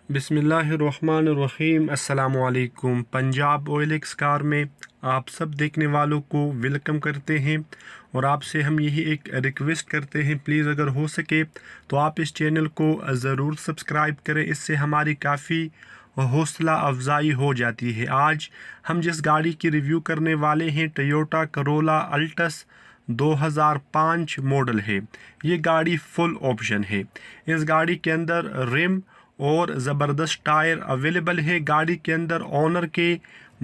बिस्मिल्लाहिर्रहमानिर्रहीम। अस्सलाम वालेकुम। पंजाब OLX कार में आप सब देखने वालों को वेलकम करते हैं और आपसे हम यही एक रिक्वेस्ट करते हैं, प्लीज़ अगर हो सके तो आप इस चैनल को ज़रूर सब्सक्राइब करें। इससे हमारी काफ़ी हौसला अफजाई हो जाती है। आज हम जिस गाड़ी की रिव्यू करने वाले हैं टोयोटा करोला अल्टस 2005 मॉडल है। ये गाड़ी फुल ऑप्शन है। इस गाड़ी के अंदर रिम और ज़बरदस्त टायर अवेलेबल है। गाड़ी के अंदर ऑनर के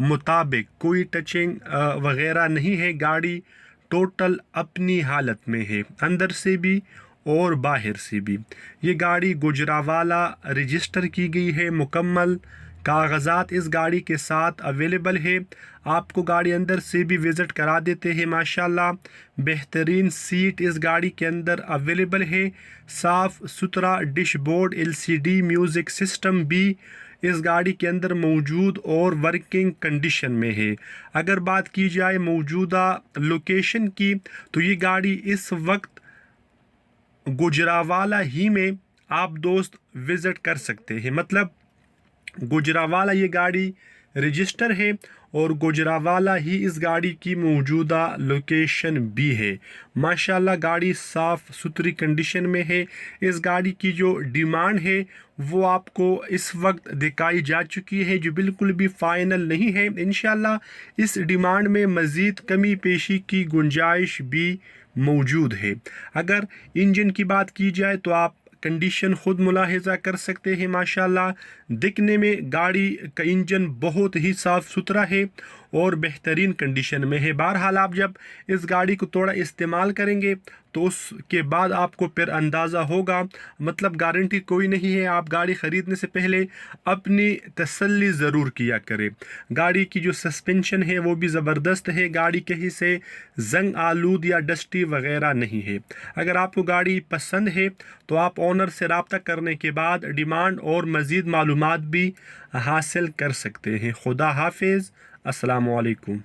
मुताबिक कोई टचिंग वगैरह नहीं है। गाड़ी टोटल अपनी हालत में है, अंदर से भी और बाहर से भी। ये गाड़ी गुजरावाला रजिस्टर की गई है। मुकम्मल कागजात इस गाड़ी के साथ अवेलेबल है। आपको गाड़ी अंदर से भी विज़िट करा देते हैं। माशाल्लाह बेहतरीन सीट इस गाड़ी के अंदर अवेलेबल है। साफ़ सुथरा डैशबोर्ड, LCD म्यूज़िक सिस्टम भी इस गाड़ी के अंदर मौजूद और वर्किंग कंडीशन में है। अगर बात की जाए मौजूदा लोकेशन की तो ये गाड़ी इस वक्त गुजरावाला ही में आप दोस्त विज़िट कर सकते हैं। मतलब गुजरावाला ये गाड़ी रजिस्टर है और गुजरावाला ही इस गाड़ी की मौजूदा लोकेशन भी है। माशाल्लाह गाड़ी साफ़ सुथरी कंडीशन में है। इस गाड़ी की जो डिमांड है वो आपको इस वक्त दिखाई जा चुकी है, जो बिल्कुल भी फ़ाइनल नहीं है। इंशाल्लाह इस डिमांड में मज़ीद कमी पेशी की गुंजाइश भी मौजूद है। अगर इंजन की बात की जाए तो आप कंडीशन खुद मुलाहिजा कर सकते हैं। माशाल्लाह दिखने में गाड़ी का इंजन बहुत ही साफ़ सुथरा है और बेहतरीन कंडीशन में है। बहरहाल आप जब इस गाड़ी को थोड़ा इस्तेमाल करेंगे तो उसके बाद आपको फिर अंदाज़ा होगा। मतलब गारंटी कोई नहीं है। आप गाड़ी ख़रीदने से पहले अपनी तसल्ली ज़रूर किया करें। गाड़ी की जो सस्पेंशन है वो भी ज़बरदस्त है। गाड़ी कहीं से जंग आलूद या डस्टी वगैरह नहीं है। अगर आपको गाड़ी पसंद है तो आप ऑनर से रब्ता करने के बाद डिमांड और मज़ीद मालूमात भी हासिल कर सकते हैं। खुदा हाफिज़। अस्सलामु अलैकुम।